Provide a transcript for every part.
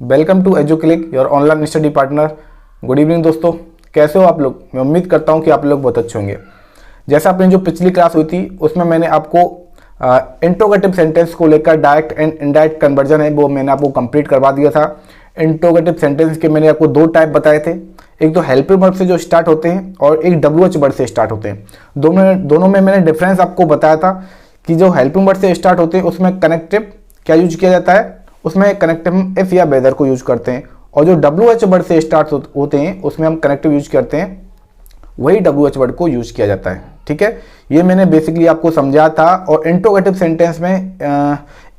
Welcome to Educlick your online study partner. Good evening दोस्तों, कैसे हो आप लोग। मैं उम्मीद करता हूं कि आप लोग बहुत अच्छे होंगे। जैसा आपने जो पिछली क्लास हुई थी उसमें मैंने आपको इंट्रोगेटिव सेंटेंस को लेकर डायरेक्ट एंड इनडायरेक्ट कन्वर्जन है वो मैंने आपको कंप्लीट करवा दिया था। इंट्रोगेटिव सेंटेंस के मैंने आपको दो टाइप बताए थे, एक तो हेल्पिंग वर्ब से जो स्टार्ट होते हैं और एक WH वर्ड से स्टार्ट होते हैं। दोनों में मैंने डिफरेंस आपको बताया था कि जो हेल्पिंग वर्ड से स्टार्ट होते हैं उसमें कनेक्टिव क्या यूज किया जाता है, उसमें कनेक्टिव इफ या वेदर को यूज करते हैं, और जो WH वर्ड से स्टार्ट होते हैं उसमें हम कनेक्टिव यूज करते हैं, वही WH वर्ड को यूज किया जाता है। ठीक है, ये मैंने बेसिकली आपको समझा था। और इंट्रोगेटिव सेंटेंस में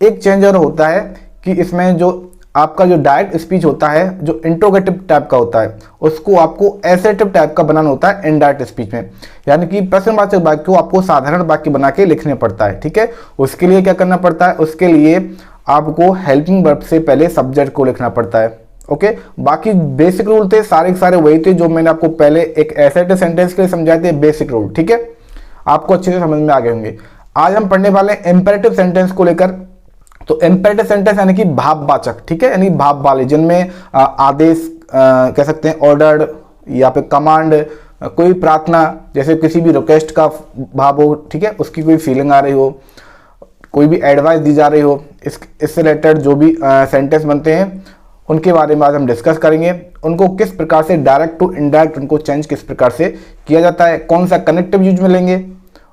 एक चेंज और होता है कि इसमें जो आपका जो डायरेक्ट स्पीच होता है जो इंट्रोगेटिव टाइप का होता है उसको आपको एसर्टिव टाइप का बनाना होता है इनडायरेक्ट स्पीच में, यानी कि प्रश्नवाचक वाक्य को आपको साधारण वाक्य बना के लिखने पड़ता है। ठीक है, उसके लिए क्या करना पड़ता है, उसके लिए आपको हेल्पिंग वर्ब से पहले सब्जेक्ट को लिखना पड़ता है। ओके, बाकी बेसिक रूल थे सारे के सारे वही थे जो मैंने आपको पहले एक एसर्टिव सेंटेंस के लिए समझाए थे, बेसिक रूल। ठीक है, आपको अच्छे से समझ में आ गए होंगे। आज हम पढ़ने वाले हैं इंपेरेटिव सेंटेंस को लेकर। तो इंपेरेटिव सेंटेंस यानी कि भाववाचक, ठीक है, यानी भाव वाले, जिनमें आदेश कह सकते हैं, ऑर्डर या फिर कमांड, कोई प्रार्थना, जैसे किसी भी रिक्वेस्ट का भाव हो, ठीक है, उसकी कोई फीलिंग आ रही हो, कोई भी एडवाइस दी जा रही हो, इससे रिलेटेड जो भी सेंटेंस बनते हैं उनके बारे में आज हम डिस्कस करेंगे। उनको किस प्रकार से डायरेक्ट टू इनडायरेक्ट उनको चेंज किस प्रकार से किया जाता है, कौन सा कनेक्टिव यूज में लेंगे,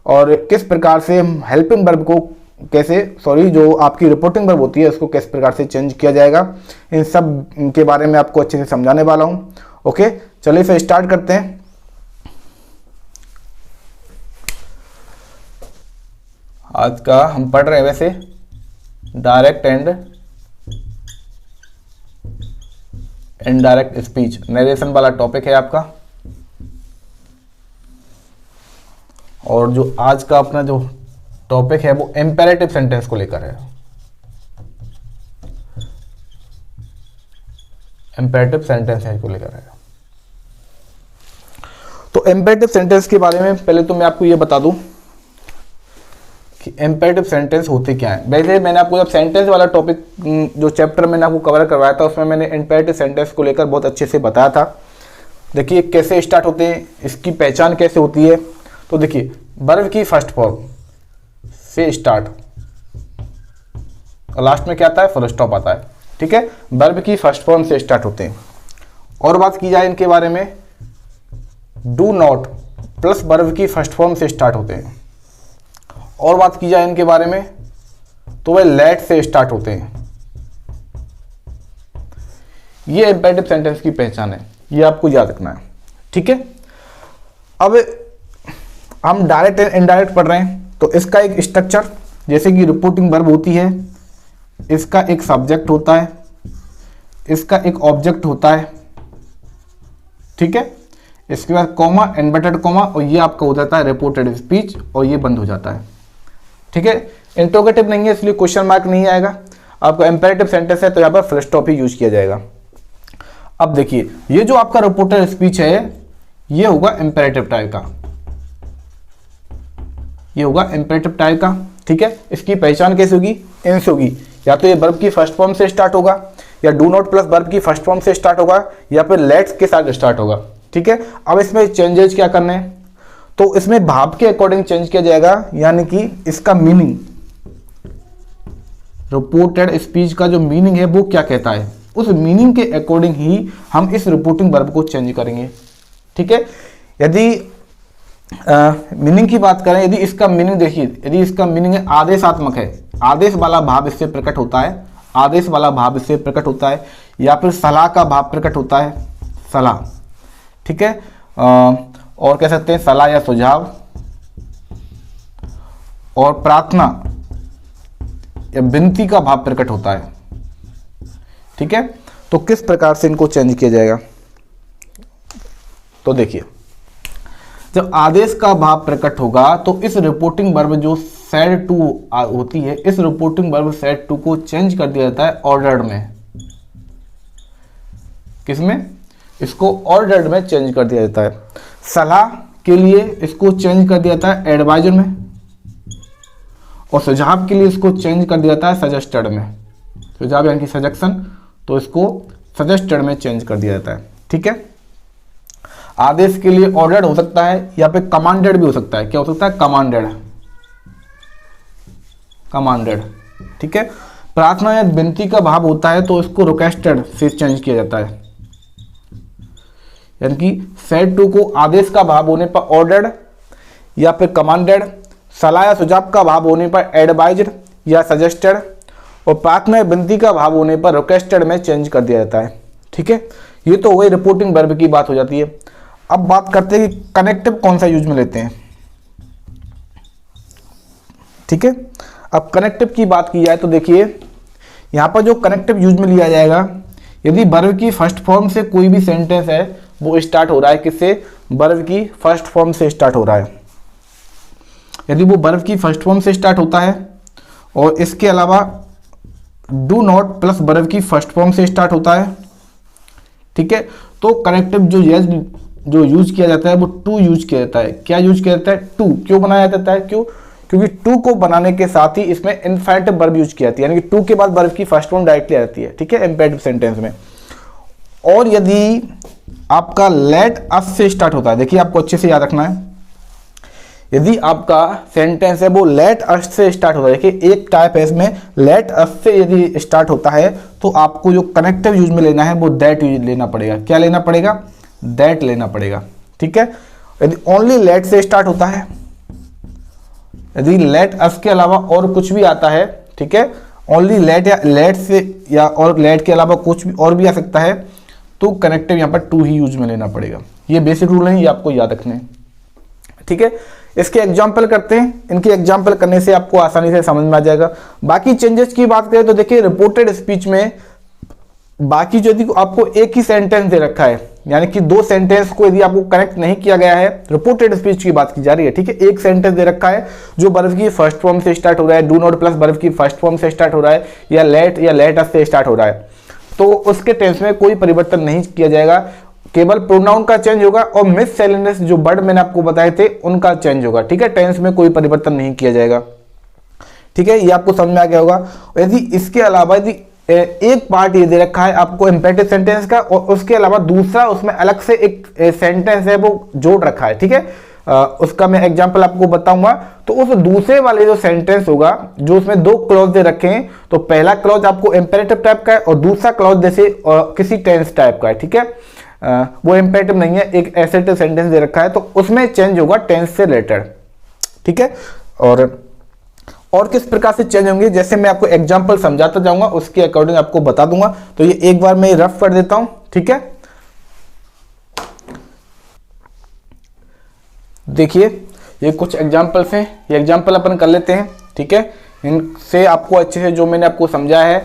और किस प्रकार से हेल्पिंग वर्ब को जो आपकी रिपोर्टिंग वर्ब होती है उसको किस प्रकार से चेंज किया जाएगा, इन सब के बारे में आपको अच्छे से समझाने वाला हूं। ओके, चलिए फिर स्टार्ट करते हैं। आज का हम पढ़ रहे हैं वैसे direct and indirect speech, narration वाला टॉपिक है आपका। और जो आज का अपना जो टॉपिक है वो इंपेरेटिव सेंटेंस को लेकर है। इंपेरेटिव सेंटेंस है को लेकर है। तो इंपेरेटिव सेंटेंस के बारे में पहले तो मैं आपको ये बता दूं कि इंपेरेटिव सेंटेंस होते क्या है। वैसे मैंने आपको जब सेंटेंस वाला टॉपिक जो चैप्टर मैंने आपको कवर करवाया था उसमें मैंने इंपेरेटिव सेंटेंस को लेकर बहुत अच्छे से बताया था। देखिए कैसे स्टार्ट होते हैं, इसकी पहचान कैसे होती है। तो देखिए वर्ब की फर्स्ट फॉर्म से स्टार्ट और लास्ट में क्या आता है, फुल स्टॉप आता है। ठीक है, वर्ब की फर्स्ट फॉर्म से स्टार्ट होते हैं। और बात की जाए इनके बारे में, डू नॉट प्लस वर्ब की फर्स्ट फॉर्म से स्टार्ट होते हैं। और बात की जाए इनके बारे में तो वह लेट से स्टार्ट होते हैं। ये इंपेरेटिव सेंटेंस की पहचान है, ये आपको याद रखना है। ठीक है, अब हम डायरेक्ट एंड इनडायरेक्ट पढ़ रहे हैं तो इसका एक स्ट्रक्चर, जैसे कि रिपोर्टिंग वर्ब होती है, इसका एक सब्जेक्ट होता है, इसका एक ऑब्जेक्ट होता है। ठीक है, इसके बाद कॉमा, इन्वर्टेड कॉमा, और ये आपका हो जाता है रिपोर्टेड स्पीच, और ये बंद हो जाता है। ठीक है, इंट्रोगेटिव नहीं है इसलिए क्वेश्चन मार्क नहीं आएगा। आपका इंपेरेटिव सेंटेंस है तो यहाँ पर फुल स्टॉप ही यूज किया जाएगा। अब देखिए ये जो आपका रिपोर्टेड स्पीच है ये होगा इंपेरेटिव टाइप का, ये होगा इंपेरेटिव टाइप का। ठीक है, इसकी पहचान कैसे होगी, इनसे होगी, या तो ये वर्ब की फर्स्ट फॉर्म से स्टार्ट होगा, या डू नॉट प्लस वर्ब की फर्स्ट फॉर्म से स्टार्ट होगा, या फिर लेट्स के साथ स्टार्ट होगा। ठीक है, अब इसमें चेंजेस क्या करने हैं, तो इसमें भाव के अकॉर्डिंग चेंज किया जाएगा, यानी कि इसका मीनिंग, रिपोर्टेड स्पीच का जो मीनिंग है वो क्या कहता है, उस मीनिंग के अकॉर्डिंग ही हम इस रिपोर्टिंग वर्ब को चेंज करेंगे। ठीक है, यदि मीनिंग की बात करें, यदि इसका मीनिंग देखिए, यदि इसका मीनिंग है आदेशात्मक है, आदेश वाला भाव इससे प्रकट होता है, आदेश वाला भाव इससे प्रकट होता है, या फिर सलाह का भाव प्रकट होता है, सलाह। ठीक है, और कह सकते हैं सलाह या सुझाव, और प्रार्थना या विनती का भाव प्रकट होता है। ठीक है, तो किस प्रकार से इनको चेंज किया जाएगा, तो देखिए जब आदेश का भाव प्रकट होगा तो इस रिपोर्टिंग वर्ब जो सेड टू होती है, इस रिपोर्टिंग वर्ब सेड टू को चेंज कर दिया जाता है ऑर्डर्ड में। किसमें, इसको ऑर्डर्ड में चेंज कर दिया जाता है। सलाह के लिए इसको चेंज कर दिया जाता है एडवाइजर में, और सुझाव के लिए इसको चेंज कर दिया जाता है सजेस्टेड में। सुझाव यानी कि सजेक्शन, तो इसको सजेस्टेड में चेंज कर दिया जाता है। ठीक है, आदेश के लिए ऑर्डर्ड हो सकता है या फिर कमांडेड भी हो सकता है। क्या हो सकता है? Commanded, commanded. ठीक है, प्रार्थना या विनती का भाव होता है तो इसको रिक्वेस्टेड से चेंज किया जाता है, यानी कि सेड टू को आदेश का भाव होने पर ऑर्डर्ड या फिर कमांडेड, सलाह या सुझाव का भाव होने पर एडवाइज्ड या सजेस्टेड, और प्रार्थना या विनती का भाव होने पर रिक्वेस्टेड में चेंज कर दिया जाता है। ठीक है, ये तो वही रिपोर्टिंग वर्ब की बात हो जाती है। अब बात करते हैं कि कनेक्टिव कौन सा यूज में लेते हैं। ठीक है, अब कनेक्टिव की बात की जाए तो देखिए यहाँ पर जो कनेक्टिव यूज में लिया जाएगा, यदि वर्ब की फर्स्ट फॉर्म से कोई भी सेंटेंस है वो स्टार्ट हो रहा है किससे? वर्ब की फर्स्ट फॉर्म से स्टार्ट हो रहा है। यदि वो वर्ब की फर्स्ट फॉर्म से स्टार्ट होता है और इसके अलावा डू नॉट प्लस वर्ब की फर्स्ट फॉर्म से स्टार्ट होता है, ठीक है, तो कनेक्टिव जो यूज किया जाता है वो टू यूज किया जाता है। क्या यूज किया जाता है? टू। क्यों बनाया जाता है? क्यों? क्योंकि टू को बनाने के साथ ही इसमें इन्फिनिटिव वर्ब यूज की जाती है, यानी कि टू के बाद वर्ब की फर्स्ट फॉर्म डायरेक्टली आ जाती है। ठीक है, इम्पेरेटिव सेंटेंस में। और यदि आपका लेट अस से स्टार्ट होता है, देखिए आपको अच्छे से याद रखना है, यदि आपका सेंटेंस है वो लेट अस से स्टार्ट होता है, देखिए एक टाइप है इसमें, लेट अस से यदि स्टार्ट होता है तो आपको जो कनेक्टिव यूज में लेना है वो दैट यूज लेना पड़ेगा। क्या लेना पड़ेगा? दैट लेना पड़ेगा। ठीक है, यदि ओनली लेट से स्टार्ट होता है, यदि लेट अस के अलावा और कुछ भी आता है, ठीक है, ओनली लेट या लेट से या और लेट के अलावा कुछ भी और भी आ सकता है, तो कनेक्टिव यहाँ पर टू ही यूज में लेना पड़ेगा। ये बेसिक रूल है, ये आपको याद रखने हैं। ठीक है, इसके एग्जाम्पल करते हैं, इनके एग्जाम्पल करने से आपको आसानी से समझ में आ जाएगा। बाकी चेंजेस की बात करें तो देखिए रिपोर्टेड स्पीच में बाकी जो यदि आपको एक ही सेंटेंस दे रखा है, यानी कि दो सेंटेंस को यदि आपको कनेक्ट नहीं किया गया है, रिपोर्टेड स्पीच की बात की जा रही है। ठीक है, एक सेंटेंस दे रखा है जो वर्ब की फर्स्ट फॉर्म से स्टार्ट हो रहा है, डू नॉट प्लस वर्ब की फर्स्ट फॉर्म से स्टार्ट हो रहा है, या लेट अस से स्टार्ट हो रहा है, तो उसके टेंस में कोई परिवर्तन नहीं किया जाएगा, केवल प्रोनाउन का चेंज होगा और मिससेलेनियस जो वर्ड मैंने आपको बताए थे उनका चेंज होगा। ठीक है, टेंस में कोई परिवर्तन नहीं किया जाएगा। ठीक है, ये आपको समझ में आ गया होगा। यदि इसके अलावा यदि एक पार्ट ये दे रखा है आपको इम्पेरेटिव सेंटेंस का और उसके अलावा दूसरा उसमें अलग से एक सेंटेंस है वो जोड़ रखा है, ठीक है, उसका मैं एग्जांपल आपको बताऊंगा, तो उस दूसरे वाले जो सेंटेंस होगा जो उसमें दो क्लॉज दे रखे हैं, तो पहला क्लॉज आपको इम्पेरेटिव टाइप का है और दूसरा क्लॉज जैसे किसी टेंस टाइप का है। ठीक है, वो इम्पेरेटिव नहीं है, एक एसेटिव सेंटेंस दे रखा है, तो उसमें चेंज होगा टेंस से रिलेटेड। ठीक है, और किस प्रकार से चेंज होंगे, जैसे मैं आपको एग्जांपल समझाता जाऊंगा उसके अकॉर्डिंग आपको बता दूंगा। तो ये एक बार मैं रफ कर देता हूं। ठीक है, देखिए ये कुछ एग्जांपल्स हैं, ये एग्जांपल अपन कर लेते हैं। ठीक है, इनसे आपको अच्छे से जो मैंने आपको समझाया है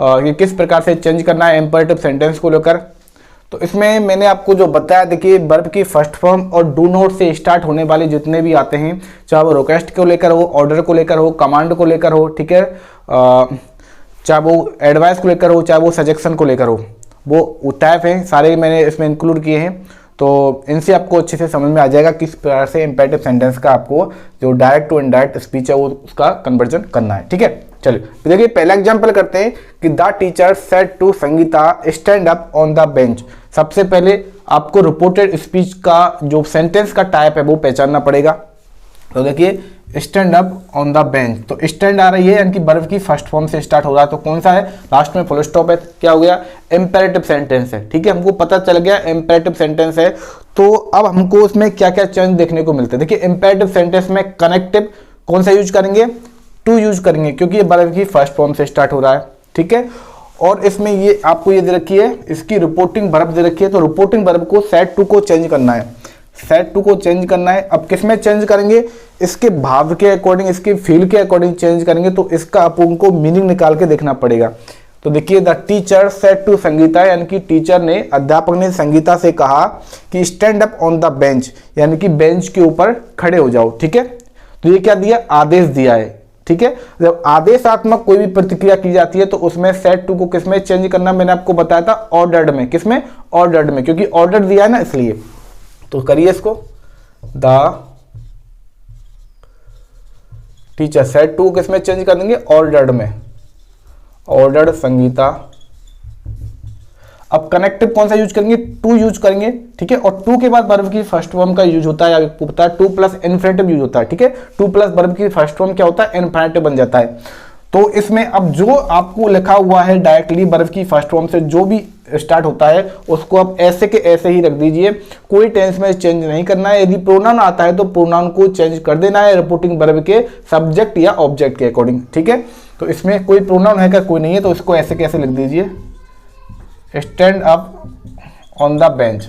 कि किस प्रकार से चेंज करना है इम्पेरेटिव सेंटेंस को लेकर, तो इसमें मैंने आपको जो बताया, देखिए वर्ब की फर्स्ट फॉर्म और डू नॉट से स्टार्ट होने वाले जितने भी आते हैं, चाहे वो रिक्वेस्ट को लेकर हो, ऑर्डर को लेकर हो, कमांड को लेकर हो, ठीक है, चाहे वो एडवाइस को लेकर हो, चाहे वो सजेशन को लेकर हो, वो टाइप हैं सारे मैंने इसमें इंक्लूड किए हैं। तो इनसे आपको अच्छे से समझ में आ जाएगा किस प्रकार से इम्पेरेटिव सेंटेंस का आपको जो डायरेक्ट टू इनडायरेक्ट स्पीच है वो उसका कन्वर्जन करना है। ठीक है, चलिए देखिए पहला एग्जांपल करते हैं कि the teacher said to Sangeeta stand up on the bench. सबसे पहले आपको रिपोर्टेड स्पीच का जो सेंटेंस का टाइप है वो पहचानना पड़ेगा। तो देखिए stand up on the bench, तो स्टैंड आ रही है यानी कि वर्ब की फर्स्ट फॉर्म से स्टार्ट हो रहा है, तो कौन सा है, लास्ट में फुल स्टॉप है, क्या हो गया, इम्पेरेटिव सेंटेंस है। ठीक है, हमको पता चल गया इम्पेरेटिव सेंटेंस है। तो अब हमको उसमें क्या क्या चेंज देखने को मिलते हैं। देखिए इम्पेरेटिव सेंटेंस में कनेक्टिव कौन सा यूज करेंगे, टू यूज करेंगे, क्योंकि ये वर्ब की फर्स्ट फॉर्म से स्टार्ट हो रहा है। ठीक है, और इसमें ये आपको ये दे रखी है, इसकी रिपोर्टिंग वर्ब दे रखी है, तो रिपोर्टिंग वर्ब को सेड टू को चेंज करना है, सेड टू को चेंज करना है। अब किस में चेंज करेंगे, इसके भाव के अकॉर्डिंग, इसके फील के अकॉर्डिंग चेंज करेंगे, तो इसका अपन को मीनिंग निकाल के देखना पड़ेगा। तो देखिए the teacher said to Sangeeta, यानी कि टीचर ने, अध्यापक ने संगीता से कहा कि stand up on the bench, यानी कि बेंच के ऊपर खड़े हो जाओ। ठीक है, तो ये क्या दिया, आदेश दिया है। ठीक है, जब आदेशात्मक कोई भी प्रतिक्रिया की जाती है तो उसमें सेड टू को किसमें चेंज करना, मैंने आपको बताया था ऑर्डर्ड में। किसमें, ऑर्डर्ड में, क्योंकि ऑर्डर दिया है ना इसलिए। तो करिए इसको, द टीचर सेड टू किसमें चेंज कर देंगे, ऑर्डर्ड में, ऑर्डर्ड संगीता अब कनेक्टिव कौन सा यूज करेंगे, टू यूज करेंगे, ठीक है। और टू के बाद वर्ब की फर्स्ट फॉर्म का यूज होता है, आपको पता है टू प्लस इन्फिनेटिव यूज होता है, ठीक है। टू प्लस वर्ब की फर्स्ट फॉर्म क्या होता है, इन्फिनेटिव बन जाता है। तो इसमें अब जो आपको लिखा हुआ है डायरेक्टली वर्ब की फर्स्ट फॉर्म से जो भी स्टार्ट होता है उसको आप ऐसे के ऐसे ही रख दीजिए, कोई टेंस में चेंज नहीं करना है। यदि प्रोनाउन आता है तो प्रोनाउन को चेंज कर देना है रिपोर्टिंग वर्ब के सब्जेक्ट या ऑब्जेक्ट के अकॉर्डिंग, ठीक है। तो इसमें कोई प्रोनाउन है क्या, कोई नहीं है, तो इसको ऐसे कैसे लिख दीजिए, stand up on the bench.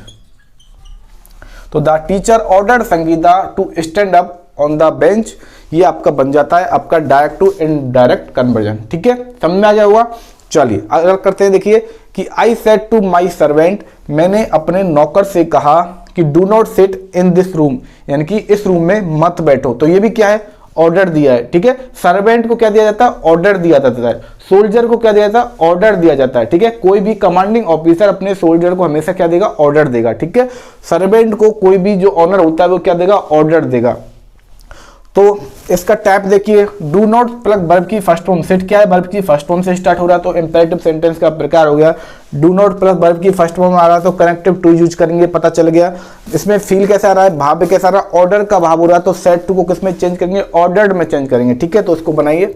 तो the teacher ordered Sangeeta to stand up on the bench, ये आपका बन जाता है आपका डायरेक्ट टू इनडायरेक्ट कन्वर्जन, ठीक है। समझ में आ गया होगा। चलिए अगर करते हैं, देखिए कि I said to my servant, मैंने अपने नौकर से कहा कि do not sit in this room, यानी कि इस रूम में मत बैठो। तो ये भी क्या है, ऑर्डर दिया है, ठीक है। सर्वेंट को क्या दिया जाता है, ऑर्डर दिया जाता है। सोल्जर को क्या दिया जाता है, ऑर्डर दिया जाता है, ठीक है। कोई भी कमांडिंग ऑफिसर अपने सोल्जर को हमेशा क्या देगा, ऑर्डर देगा, ठीक है। सर्वेंट को कोई भी जो ऑनर होता है वो क्या देगा, ऑर्डर देगा। तो इसका टाइप देखिए, डू नॉट प्लस वर्ब की फर्स्ट फॉर्म, सेट क्या है, वर्ब की फर्स्ट फॉर्म से स्टार्ट हो रहा है तो इंपेरेटिव सेंटेंस का प्रकार हो गया। डू नॉट प्लस वर्ब की फर्स्ट फॉर्म आ रहा है तो कनेक्टिव टू यूज करेंगे, पता चल गया। इसमें फील कैसा आ रहा है, भाव कैसा आ रहा है, ऑर्डर का भाव हो रहा है तो सेड टू को किस में चेंज करेंगे, ऑर्डर्ड में चेंज करेंगे, ठीक है। तो उसको बनाइए,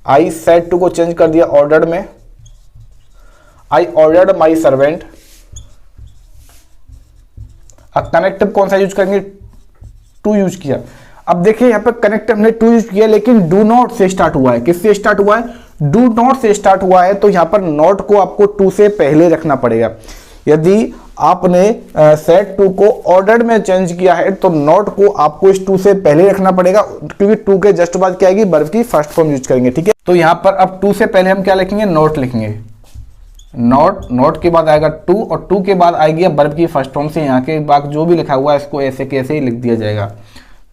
आई सेड टू को चेंज कर दिया ऑर्डर्ड में, आई ऑर्डर्ड माई सर्वेंट। अब कनेक्टिव कौन सा यूज करेंगे, टू यूज किया। अब देखिए यहाँ पर कनेक्टिव हमने टू यूज किया लेकिन डू नॉट से स्टार्ट हुआ है, किससे स्टार्ट हुआ है, डू नॉट से स्टार्ट हुआ है। तो यहाँ पर नॉट को आपको टू से पहले रखना पड़ेगा। यदि आपने सेट टू को ऑर्डर में चेंज किया है तो नॉट को आपको इस टू से पहले रखना पड़ेगा, क्योंकि टू के जस्ट बाद क्या आएगी, वर्ब की फर्स्ट फॉर्म यूज करेंगे, ठीक है। तो यहाँ पर अब टू से पहले हम क्या लिखेंगे, नॉट लिखेंगे, नॉट के बाद आएगा टू और टू के बाद आएगी वर्ब की फर्स्ट फॉर्म से यहाँ के बाद जो भी लिखा हुआ है इसको ऐसे कैसे ही लिख दिया जाएगा।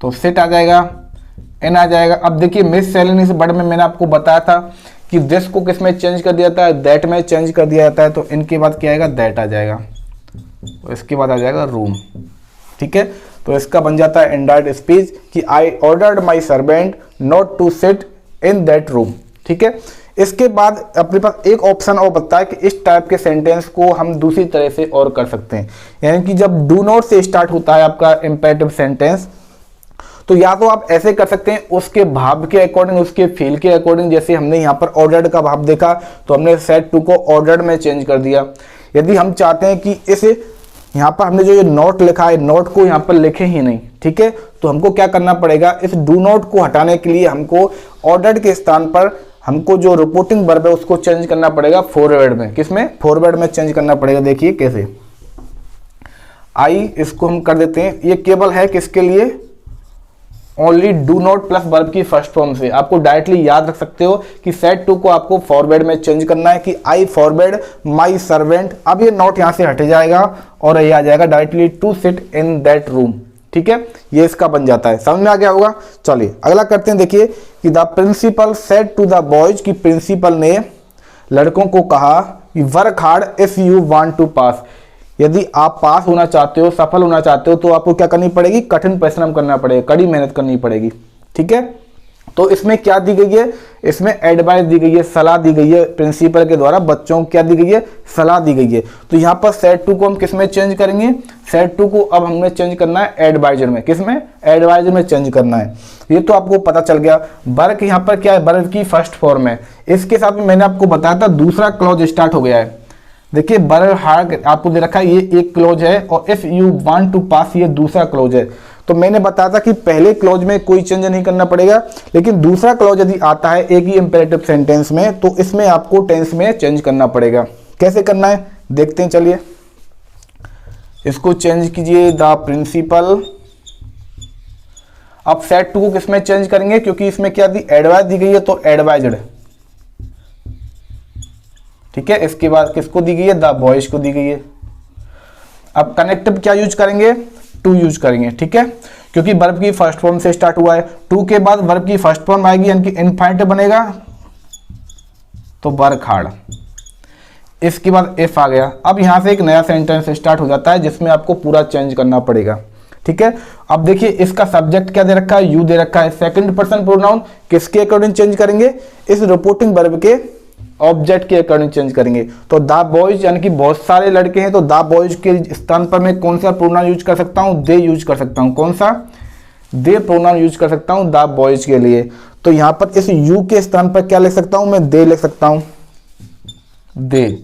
तो सेट आ जाएगा, एन आ जाएगा। अब देखिए मिस सेलेनी से वर्ड में मैंने आपको बताया था कि दिस को किस में चेंज कर दिया जाता है, दैट में चेंज कर दिया जाता है। तो इनके बाद क्या आएगा, दैट आ जाएगा, तो इसके बाद आ जाएगा रूम, ठीक है। तो इसका बन जाता है इनडायरेक्ट स्पीच कि I ordered my servant not to sit in that room, ठीक है। इसके बाद अपने पास एक ऑप्शन और बता है कि इस टाइप के सेंटेंस को हम दूसरी तरह से और कर सकते हैं, यानी कि जब डू नॉट से स्टार्ट होता है आपका इंपेरेटिव सेंटेंस तो या तो आप ऐसे कर सकते हैं उसके भाव के अकॉर्डिंग, उसके फील के अकॉर्डिंग। जैसे हमने यहाँ पर ऑर्डर्ड का भाव देखा तो हमने सेट टू को ऑर्डर्ड में चेंज कर दिया। यदि हम चाहते हैं कि इसे यहाँ पर हमने जो ये नॉट लिखा है नॉट को यहाँ पर लिखे ही नहीं, ठीक है, तो हमको क्या करना पड़ेगा, इस डू नॉट को हटाने के लिए हमको ऑर्डर्ड के स्थान पर हमको जो रिपोर्टिंग वर्ब है उसको चेंज करना पड़ेगा फॉरवर्ड में। किसमें, फॉरवर्ड में चेंज करना पड़ेगा। देखिए कैसे, आई इसको हम कर देते हैं, ये केवल है किसके लिए, only do not plus verb की फर्स्ट फॉर्म से। आपको डायरेक्टली याद रख सकते हो कि सेट टू को आपको फॉरवर्ड में चेंज करना है कि आई फॉरवर्ड माई सर्वेंट। अब ये नॉट यहाँ से हट जाएगा और ये आ जाएगा directly to sit in that room, ठीक है। ये इसका बन जाता है, समझ में आ गया होगा। चलिए अगला करते हैं। देखिए कि the principal said to the boys, कि प्रिंसिपल ने लड़कों को कहा कि work hard if you want to pass, यदि आप पास होना चाहते हो, सफल होना चाहते हो तो आपको क्या करनी पड़ेगी, कठिन परिश्रम करना पड़ेगा, कड़ी मेहनत करनी पड़ेगी, ठीक है। तो इसमें क्या दी गई है, इसमें एडवाइस दी गई है, सलाह दी गई है प्रिंसिपल के द्वारा बच्चों को, क्या दी गई है, सलाह दी गई है। तो यहाँ पर सेट टू को हम किस में चेंज करेंगे, सेट टू को अब हमने चेंज करना है एडवाइजर में। किस में, एडवाइजर में चेंज करना है। ये तो आपको पता चल गया। वर्क यहाँ पर क्या है, वर्क की फर्स्ट फॉर्म है। इसके साथ में मैंने आपको बताया था दूसरा क्लॉज स्टार्ट हो गया है। देखिए वर्क हार्ड आपको दे रखा है, ये एक क्लोज है और if you want to pass ये दूसरा क्लोज है। तो मैंने बताया था कि पहले क्लोज में कोई चेंज नहीं करना पड़ेगा, लेकिन दूसरा क्लोज यदि आता है एक ही इंपेरेटिव सेंटेंस में तो इसमें आपको टेंस में चेंज करना पड़ेगा। कैसे करना है देखते हैं, चलिए इसको चेंज कीजिए, द प्रिंसिपल। अब सेट टू को किसमें चेंज करेंगे, क्योंकि इसमें क्या दी, एडवाइस दी गई है तो एडवाइज्ड, ठीक है। इसके बाद किसको दी गई है, द बॉयज को दी गई है। अब कनेक्टिव क्या यूज करेंगे, टू यूज करेंगे, ठीक है, क्योंकि वर्ब की फर्स्ट फॉर्म से स्टार्ट हुआ है। टू के बाद वर्ब की फर्स्ट फॉर्म आएगी यानी कि इनफाइनेटिव बनेगा तो वर्क हार्ड। इसके बाद इफ आ गया। अब यहां से एक नया सेंटेंस स्टार्ट हो जाता है जिसमें आपको पूरा चेंज करना पड़ेगा, ठीक है। अब देखिए इसका सब्जेक्ट क्या दे रखा है, यू दे रखा है। सेकंड पर्सन प्रोनाउन किसके अकॉर्डिंग चेंज करेंगे, इस रिपोर्टिंग वर्ब के ऑब्जेक्ट के अकॉर्डिंग चेंज करेंगे। तो द बॉयज यानी कि बहुत सारे लड़के हैं, तो द बॉयज के स्थान पर मैं कौन सा प्रोनाउन यूज कर सकता हूँ, दे यूज कर सकता हूँ। कौन सा, दे प्रोनाउन यूज कर सकता हूँ द बॉयज के लिए। तो यहाँ पर इस यू के स्थान पर क्या लिख सकता हूँ, मैं दे लिख सकता हूँ, दे।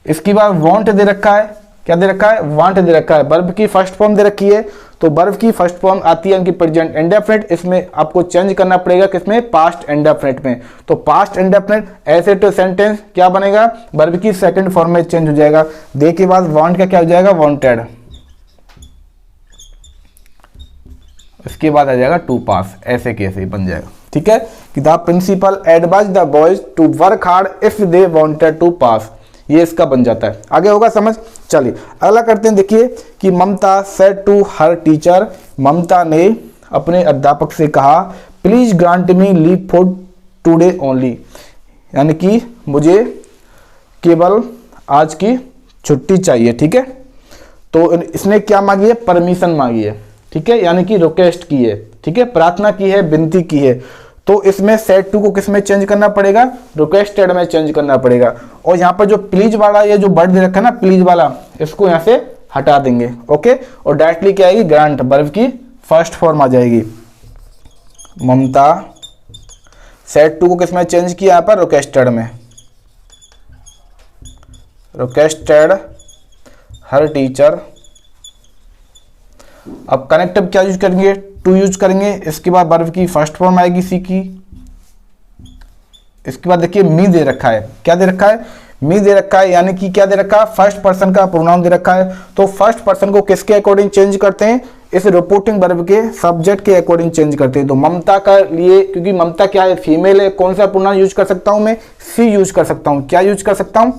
इसके बाद वांट दे रखा है, क्या दे रखा है, वांट दे रखा है। वर्ब की फर्स्ट फॉर्म दे रखी है, तो वर्ब की फर्स्ट फॉर्म आती है इनकी प्रेजेंट इंडेफिनिट, इसमें आपको चेंज करना पड़ेगा किसमें, पास्ट इंडेफिनिट में। तो पास्ट इंडेफिनिट ऐसे तो सेंटेंस क्या बनेगा, वर्ब की सेकंड फॉर्म में चेंज हो जाएगा। दे के बाद वांट का क्या हो जाएगा, वांटेड। इसके बाद आ जाएगा टू पास, ऐसे कैसे ही बन जाएगा। ठीक है, कि the principal advise the boys to work hard if they wanted to pass, ये इसका बन जाता है। आगे होगा समझ। चलिए अगला करते हैं। देखिए कि ममता सेड टू हर टीचर, ममता ने अपने अध्यापक से कहा please grant me leave for today only, यानी कि मुझे केवल आज की छुट्टी चाहिए। ठीक है, तो इसने क्या मांगी है, परमिशन मांगी है। ठीक है, यानी कि रिक्वेस्ट की है। ठीक है, प्रार्थना की है, विनती की है। तो इसमें सेड टू को किस में चेंज करना पड़ेगा, रिक्वेस्टेड में चेंज करना पड़ेगा। और यहाँ पर जो प्लीज वाला ये जो वर्ड दे रखा है ना, प्लीज वाला, इसको यहाँ से हटा देंगे। ओके, और डायरेक्टली क्या आएगी, ग्रांट, वर्ब की फर्स्ट फॉर्म आ जाएगी। ममता सेड टू को किस में चेंज किया, यहाँ पर रिक्वेस्टेड में, रिक्वेस्टेड हर टीचर। अब कनेक्टिव क्या यूज करेंगे, टू यूज करेंगे। इसके बाद वर्ब की फर्स्ट फॉर्म आएगी सी की। इसके बाद देखिए मी दे रखा है, क्या दे रखा है, मी दे रखा है, यानी कि क्या दे रखा है, फर्स्ट पर्सन का प्रोनाउन दे रखा है। तो फर्स्ट पर्सन को किसके अकॉर्डिंग चेंज करते हैं, इस रिपोर्टिंग वर्ब के सब्जेक्ट के अकॉर्डिंग चेंज करते हैं। तो ममता का लिए, क्योंकि ममता क्या है, फीमेल है, कौन सा प्रोनाउन यूज कर सकता हूं मैं, सी यूज कर सकता हूं। क्या यूज कर सकता हूं,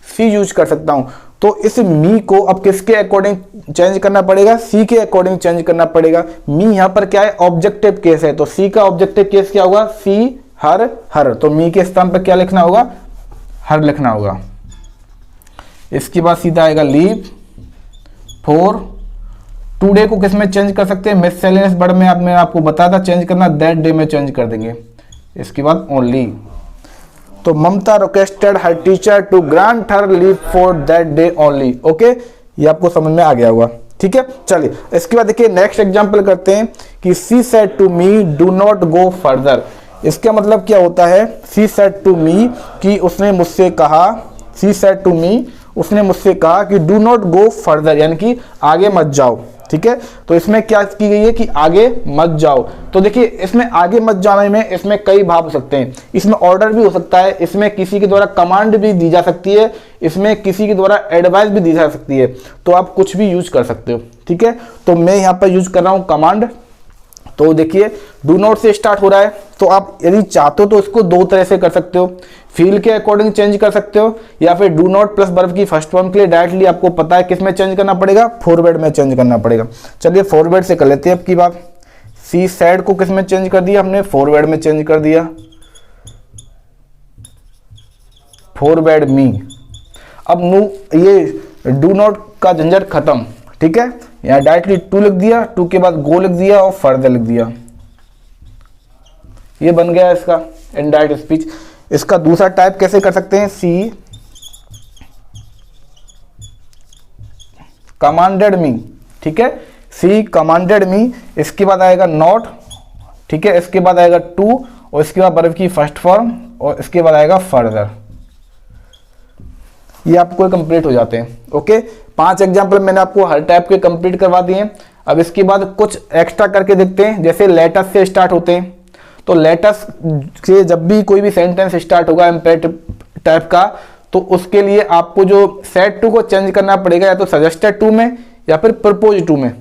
सी यूज कर सकता हूं। तो इस मी को अब किसके अकॉर्डिंग चेंज करना पड़ेगा, सी के अकॉर्डिंग चेंज करना पड़ेगा। मी यहाँ पर क्या है, ऑब्जेक्टिव केस है, तो सी का ऑब्जेक्टिव केस क्या होगा, सी हर हर। तो मी के स्थान पर क्या लिखना होगा, हर लिखना होगा। इसके बाद सीधा आएगा लीव फॉर टुडे को किस में चेंज कर सकते हैं, मिससेलेनियस वर्ड में मैंने आपको बताया था चेंज करना, दैट डे में चेंज कर देंगे। इसके बाद ओनली। तो Mamata requested her teacher to grant her leave for that day only. Okay, ये आपको समझ में आ गया होगा। ठीक है, चलिए इसके बाद देखिए नेक्स्ट एग्जांपल करते हैं कि she said to me do not go further. इसका मतलब क्या होता है, सी सेड टू मी कि उसने मुझसे कहा, सी सेड टू मी उसने मुझसे कहा कि डू नॉट गो फर्दर, यानी कि आगे मत जाओ। ठीक है, तो इसमें क्या की गई है कि आगे मत जाओ। तो देखिए इसमें आगे मत जाने में इसमें कई भाव हो सकते हैं, इसमें ऑर्डर भी हो सकता है, इसमें किसी के द्वारा कमांड भी दी जा सकती है, इसमें किसी के द्वारा एडवाइस भी दी जा सकती है। तो आप कुछ भी यूज कर सकते हो। ठीक है, तो मैं यहाँ पर यूज कर रहा हूँ कमांड। तो देखिए डू नॉट से स्टार्ट हो रहा है, तो आप यदि चाहते हो तो इसको दो तरह से कर सकते हो, फील के अकॉर्डिंग चेंज कर सकते हो, या फिर डू नॉट प्लस वर्ब की फर्स्ट फॉर्म के लिए डायरेक्टली आपको पता है किस में चेंज करना पड़ेगा, फॉरवर्ड में चेंज करना पड़ेगा। चलिए फॉरवर्ड से कर लेते हैं अब की बात। सी सैड को किस में चेंज कर दिया हमने, फॉरवर्ड में चेंज कर दिया, फॉरवर्ड मी। अब ये डू नॉट का झंझट खत्म। ठीक है, यहाँ डायरेक्टली टू लिख दिया, टू के बाद गो लिख दिया और फर्दर लिख दिया, ये बन गया इसका इनडायरेक्ट स्पीच। इसका दूसरा टाइप कैसे कर सकते हैं, सी कमांडेड मी। ठीक है, सी कमांडेड मी, इसके बाद आएगा नॉट। ठीक है, इसके बाद आएगा टू, और इसके बाद वर्ब की फर्स्ट फॉर्म, और इसके बाद आएगा फर्दर। ये आपको कंप्लीट हो जाते हैं। ओके, 5 एग्जाम्पल मैंने आपको हर टाइप के कंप्लीट करवा दिए। अब इसके बाद कुछ एक्स्ट्रा करके देखते हैं, जैसे लेटस से स्टार्ट होते हैं। तो लेटस से जब भी कोई भी सेंटेंस स्टार्ट होगा इम्पेरेटिव टाइप का, तो उसके लिए आपको जो सेड टू को चेंज करना पड़ेगा, या तो सजेस्टेड टू में या फिर प्रपोज टू में।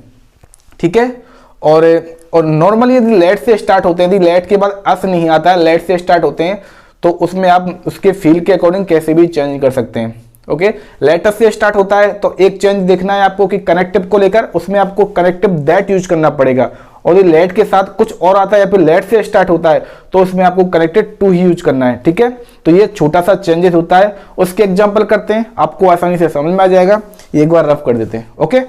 ठीक है, और नॉर्मली यदि लेट से स्टार्ट होते हैं, यदि लेट के बाद अस नहीं आता है, लेट से स्टार्ट होते हैं, तो उसमें आप उसके फील के अकॉर्डिंग कैसे भी चेंज कर सकते हैं। ओके, लेटस से स्टार्ट होता है तो एक चेंज देखना है आपको कि कनेक्टिव को लेकर, उसमें आपको कनेक्टिव दैट यूज करना पड़ेगा। और ये लेट के साथ कुछ और आता है या फिर लेट से स्टार्ट होता है, तो उसमें आपको कनेक्टेड टू ही यूज करना है। ठीक है, तो ये छोटा सा चेंजेस होता है। उसके एग्जांपल करते हैं, आपको आसानी से समझ में आ जाएगा। एक बार रफ कर देते हैं। ओके,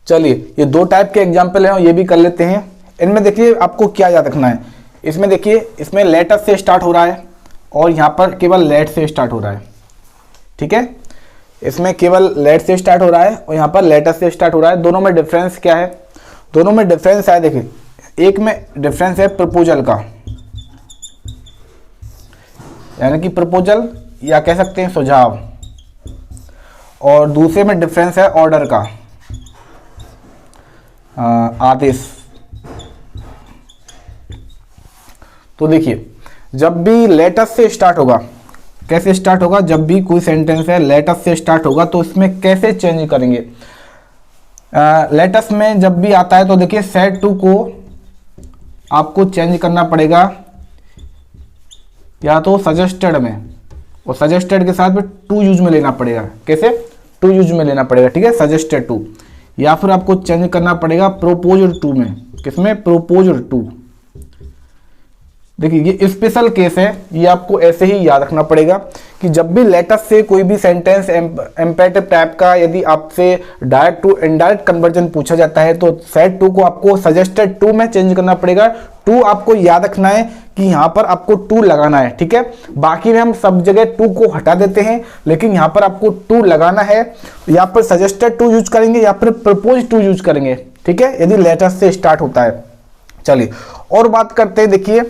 चलिए ये 2 टाइप के एग्जाम्पल हैं, ये भी कर लेते हैं। इनमें देखिए आपको क्या याद रखना है। इसमें देखिए, इसमें लेटस से स्टार्ट हो रहा है और यहाँ पर केवल लेट से स्टार्ट हो रहा है, ठीक है। इसमें केवल लेट से स्टार्ट हो रहा है और यहाँ पर लेटर से स्टार्ट हो रहा है। दोनों में डिफरेंस क्या है? दोनों में डिफरेंस है, देखिए एक में डिफरेंस है प्रपोजल का, यानी कि प्रपोजल या कह सकते हैं सुझाव, और दूसरे में डिफरेंस है ऑर्डर का, आदेश। तो देखिए जब भी लेटर से स्टार्ट होगा, कैसे स्टार्ट होगा? जब भी कोई सेंटेंस है लेटर से स्टार्ट होगा तो इसमें कैसे चेंज करेंगे? लेटर्स में जब भी आता है तो देखिए सेड टू को आपको चेंज करना पड़ेगा या तो सजेस्टेड में, और सजेस्टेड के साथ में टू यूज में लेना पड़ेगा। कैसे? टू यूज में लेना पड़ेगा, ठीक है, सजेस्टेड टू। या फिर आपको चेंज करना पड़ेगा प्रोपोज्ड टू में। किसमें? Proposed to. देखिए ये स्पेशल केस है, ये आपको ऐसे ही याद रखना पड़ेगा कि जब भी लेटर से कोई भी सेंटेंस इम्पेरेटिव टाइप का यदि आपसे डायरेक्ट टू इनडायरेक्ट कन्वर्जन पूछा जाता है तो सेड टू को आपको सजेस्टेड टू में चेंज करना पड़ेगा। टू आपको याद रखना है कि यहाँ पर आपको टू लगाना है, ठीक है। बाकी में हम सब जगह टू को हटा देते हैं, लेकिन यहाँ पर आपको टू लगाना है। यहाँ पर सजेस्टेड टू यूज करेंगे या फिर प्रपोज टू यूज करेंगे, ठीक है, यदि लेटर से स्टार्ट होता है। चलिए और बात करते हैं, देखिए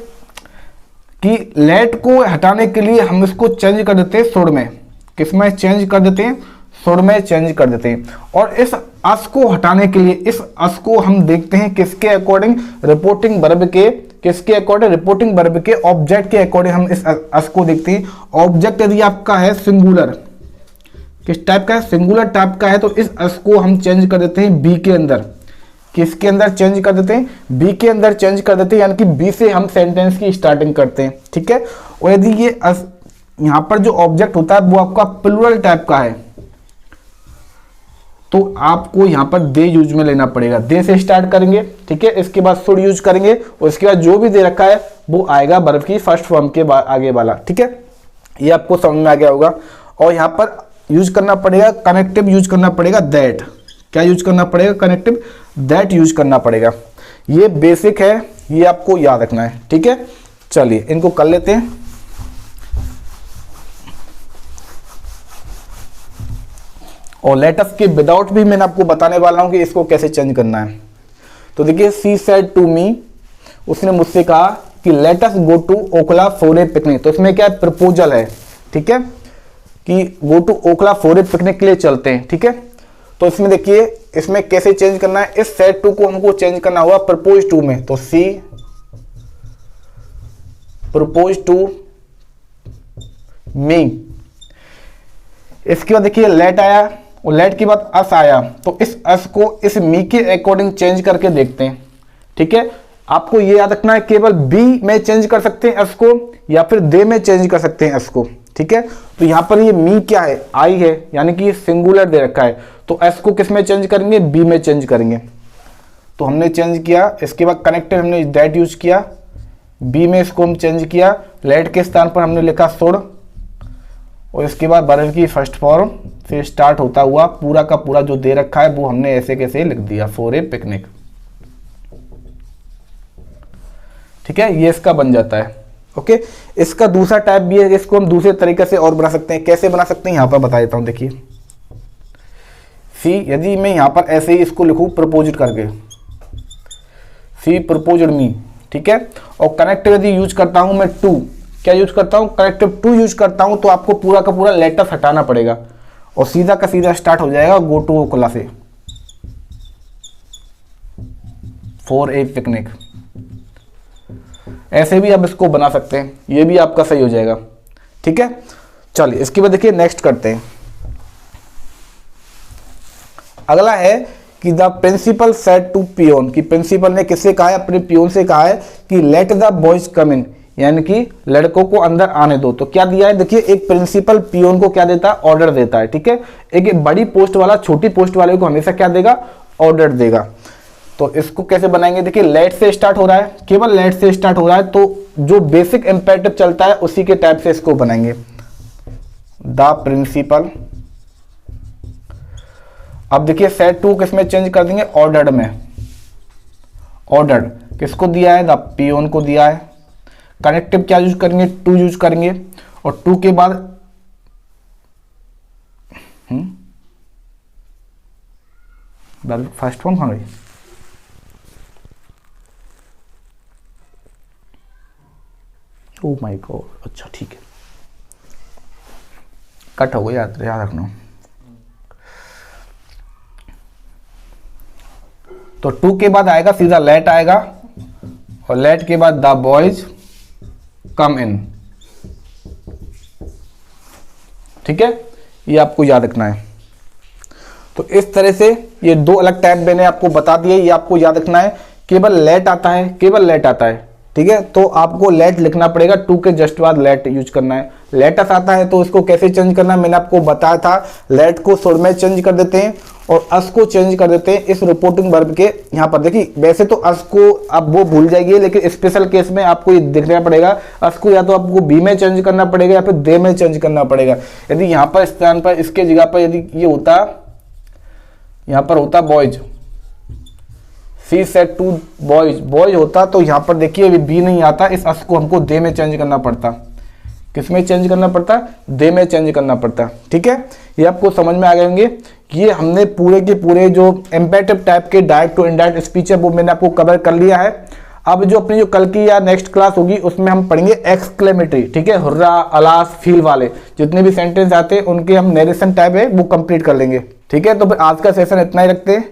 कि लेट को हटाने के लिए हम इसको चेंज कर देते हैं सुर में। किसमें चेंज कर देते हैं? सुर में चेंज कर देते हैं। और इस अस को हटाने के लिए, इस अस को हम देखते हैं किसके अकॉर्डिंग? रिपोर्टिंग वर्ब के। किसके अकॉर्डिंग? रिपोर्टिंग वर्ब के ऑब्जेक्ट के अकॉर्डिंग हम इस अस को देखते हैं। ऑब्जेक्ट यदि आपका है सिंगुलर, किस टाइप का है? सिंगुलर टाइप का है, तो इस अस को हम चेंज कर देते हैं बी के अंदर। किसके अंदर चेंज कर देते हैं? बी के अंदर चेंज कर देते हैं, यानी कि बी से हम सेंटेंस की स्टार्टिंग करते हैं, ठीक है। और यदि ये यहाँ पर जो ऑब्जेक्ट होता है वो आपका प्लूरल टाइप का है तो आपको यहाँ पर दे यूज में लेना पड़ेगा। दे से स्टार्ट करेंगे, ठीक है, इसके बाद शुड यूज करेंगे और इसके बाद जो भी दे रखा है वो आएगा वर्ब की फर्स्ट फॉर्म के आगे वाला, ठीक है। ये आपको समझ में आ गया होगा। और यहाँ पर यूज करना पड़ेगा कनेक्टिव, यूज करना पड़ेगा दैट। क्या यूज करना पड़ेगा? कनेक्टिव दैट यूज करना पड़ेगा। ये बेसिक है, ये आपको याद रखना है, ठीक है। चलिए इनको कर लेते हैं। और लेटर्स के विदाउट भी मैंने आपको बताने वाला हूं कि इसको कैसे चेंज करना है। तो देखिए सी सेड टू मी, उसने मुझसे कहा कि let us go to Okhla for a picnic. तो इसमें क्या है? प्रपोजल है, ठीक है, कि go to Okhla for a picnic के लिए चलते हैं, ठीक है। तो इसमें देखिए इसमें कैसे चेंज करना है? इस सेड टू को हमको चेंज करना होगा प्रपोज टू में। तो सी प्रपोज टू मी। इसके बाद देखिए लेट आया और लेट के बाद अस आया, तो इस अस को इस मी के अकॉर्डिंग चेंज करके देखते हैं, ठीक है। आपको ये याद रखना है केवल बी में चेंज कर सकते हैं अस को या फिर दे में चेंज कर सकते हैं अस को, ठीक है। तो यहां पर ये मी क्या है? आई है, यानी कि सिंगुलर दे रखा है, तो एस को किस में चेंज करेंगे? बी में चेंज करेंगे। तो हमने चेंज किया। इसके बाद कनेक्टेड हमने दैट यूज किया, बी में इसको हम चेंज किया, लेट के स्थान पर हमने लिखा शुड, और इसके बाद वर्ब की फर्स्ट फॉर्म से स्टार्ट होता हुआ पूरा का पूरा जो दे रखा है वो हमने ऐसे कैसे लिख दिया, फॉर ए पिकनिक, ठीक है। ये इसका बन जाता है, ओके। इसका दूसरा टाइप भी है, इसको हम दूसरे तरीके से और बना सकते हैं। कैसे बना सकते हैं यहां पर बता देता हूं। देखिए सी, यदि मैं यहां पर ऐसे ही इसको लिखूं प्रपोज्ड करके, सी प्रपोज्ड मी, ठीक है। और कनेक्टिव यदि यूज करता हूं मैं टू, क्या यूज करता हूं? कनेक्टिव टू यूज करता हूं, तो आपको पूरा का पूरा लेटर हटाना पड़ेगा और सीधा का सीधा स्टार्ट हो जाएगा गो टू ओखला से, फॉर ए पिकनिक। ऐसे भी आप इसको बना सकते हैं, ये भी आपका सही हो जाएगा, ठीक है। चलिए इसके बाद देखिए नेक्स्ट करते हैं। अगला है कि the principal said to peon, कि प्रिंसिपल ने किससे कहा है? अपने पियोन से कहा है कि लेट द बॉयज कम इन, यानी कि लड़कों को अंदर आने दो। तो क्या दिया है? देखिए एक प्रिंसिपल पियोन को क्या देता है? ऑर्डर देता है, ठीक है। एक बड़ी पोस्ट वाला छोटी पोस्ट वाले को हमेशा क्या देगा? ऑर्डर देगा। तो इसको कैसे बनाएंगे? देखिए लेट से स्टार्ट हो रहा है, केवल लेट से स्टार्ट हो रहा है, तो जो बेसिक इंपेरेटिव चलता है उसी के टाइप से इसको बनाएंगे, द प्रिंसिपल। अब देखिए सेड टू किसमें चेंज कर देंगे? ऑर्डर्ड में। ऑर्डर्ड किसको दिया है? द पियोन को दिया है। कनेक्टिव क्या यूज करेंगे, टू यूज करेंगे। और टू के बाद फर्स्ट फॉर्म कहाँ गई? ओह माय गॉड, अच्छा ठीक है, कट हो गया, याद रखना। तो टू के बाद आएगा सीधा लेट आएगा, और लेट के बाद द बॉयज कम इन। ठीक है, ये आपको याद रखना है। तो इस तरह से ये दो अलग टाइप मैंने आपको बता दिए, ये आपको याद रखना है। केवल लेट आता है, केवल लेट आता है, ठीक है, तो आपको लेट लिखना पड़ेगा, टू के जस्ट बाद लेट यूज करना है। लेटस आता है तो इसको कैसे चेंज करना है मैंने आपको बताया था। लेट को शुड में चेंज कर देते हैं और अस को चेंज कर देते हैं इस रिपोर्टिंग वर्ब के यहाँ पर। देखिए वैसे तो अस को आप वो भूल जाइए, लेकिन स्पेशल केस में आपको ये देखना पड़ेगा। अस को या तो आपको बी में चेंज करना पड़ेगा या फिर दे में चेंज करना पड़ेगा। यदि यहाँ पर स्थान पर इसके जगह पर यदि ये होता, यहाँ पर होता boys, she said to boys, boys होता, तो यहाँ पर देखिए अभी बी नहीं आता, इस अस को हमको दे में चेंज करना पड़ता। किस में चेंज करना पड़ता? दे में चेंज करना पड़ता। ठीक है, ये आपको समझ में आ गए होंगे। ये हमने पूरे के पूरे जो इम्पेरेटिव टाइप के डायरेक्ट टू इनडायरेक्ट स्पीच है वो मैंने आपको कवर कर लिया है। अब जो अपनी जो कल की या नेक्स्ट क्लास होगी उसमें हम पढ़ेंगे एक्सक्लेमेटरी। ठीक है, हुर्रा, अलास, फील वाले जितने भी सेंटेंस आते हैं उनके हम नरेशन टाइप है वो कंप्लीट कर लेंगे। ठीक है, तो फिर आज का सेशन इतना ही रखते हैं।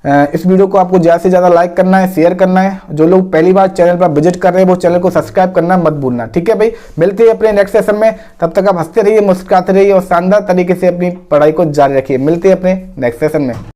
इस वीडियो को आपको ज़्यादा से ज़्यादा लाइक करना है, शेयर करना है। जो लोग पहली बार चैनल पर विजिट कर रहे हैं वो चैनल को सब्सक्राइब करना मत भूलना। ठीक है भाई, मिलते हैं अपने नेक्स्ट सेशन में। तब तक आप हंसते रहिए, मुस्कुराते रहिए और शानदार तरीके से अपनी पढ़ाई को जारी रखिए। मिलते हैं अपने नेक्स्ट सेशन में।